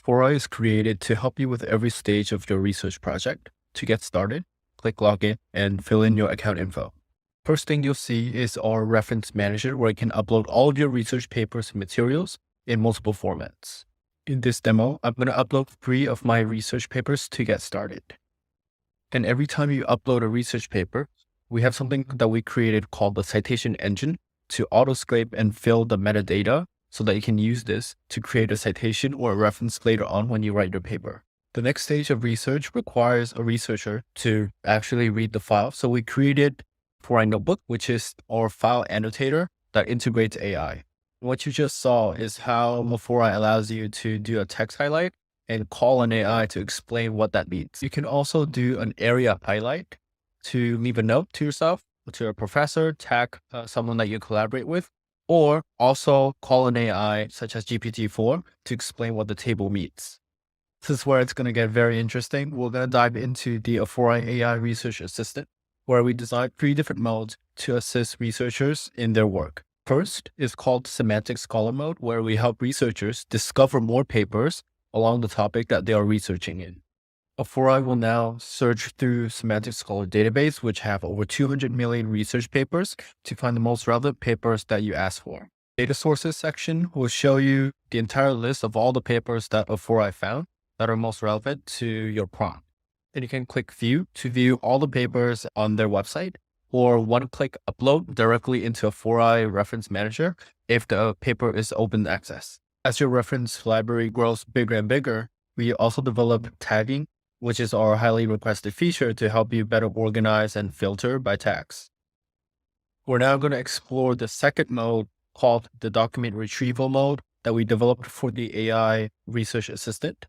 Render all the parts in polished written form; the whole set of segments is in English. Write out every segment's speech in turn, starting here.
Fora is created to help you with every stage of your research project. To get started, click Login and fill in your account info. First thing you'll see is our reference manager where you can upload all of your research papers and materials in multiple formats. In this demo, I'm going to upload 3 of my research papers to get started. And every time you upload a research paper, we have something that we created called the citation engine to auto-scrape and fill the metadata so that you can use this to create a citation or a reference later on when you write your paper. The next stage of research requires a researcher to actually read the file. So we created Fora Notebook, which is our file annotator that integrates AI. What you just saw is how Fora allows you to do a text highlight and call an AI to explain what that means. You can also do an area highlight to leave a note to yourself, to a professor, tag someone that you collaborate with, or also call an AI such as GPT-4 to explain what the table means. This is where it's going to get very interesting. We're going to dive into the Fora AI Research Assistant, where we designed 3 different modes to assist researchers in their work. First is called Semantic Scholar Mode, where we help researchers discover more papers along the topic that they are researching in. Fora will now search through Semantic Scholar database, which have over 200 million research papers to find the most relevant papers that you ask for. Data sources section will show you the entire list of all the papers that Fora found that are most relevant to your prompt. And you can click view to view all the papers on their website, or one-click upload directly into a Fora reference manager if the paper is open access. As your reference library grows bigger and bigger, we also develop tagging, which is our highly requested feature to help you better organize and filter by tags. We're now going to explore the second mode called the document retrieval mode that we developed for the AI research assistant.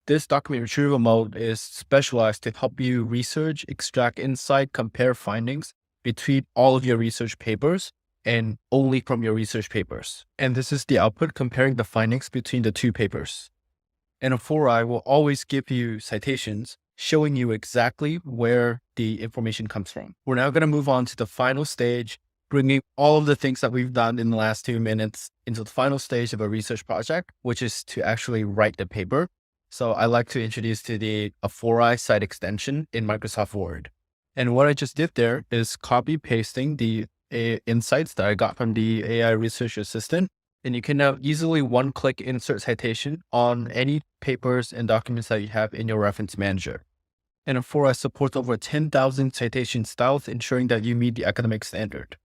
This document retrieval mode is specialized to help you research, extract insight, compare findings between all of your research papers and only from your research papers. And this is the output comparing the findings between the 2 papers. And Fora will always give you citations showing you exactly where the information comes from. We're now going to move on to the final stage, bringing all of the things that we've done in the last 2 minutes into the final stage of a research project, which is to actually write the paper. So I like to introduce to the Fora site extension in Microsoft Word. And what I just did there is copy pasting the insights that I got from the AI research assistant. And you can now easily one-click insert citation on any papers and documents that you have in your reference manager. And Fora supports over 10,000 citation styles, ensuring that you meet the academic standard.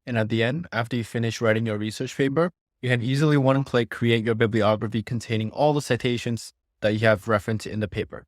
And at the end, after you finish writing your research paper, you can easily one-click create your bibliography containing all the citations that you have referenced in the paper.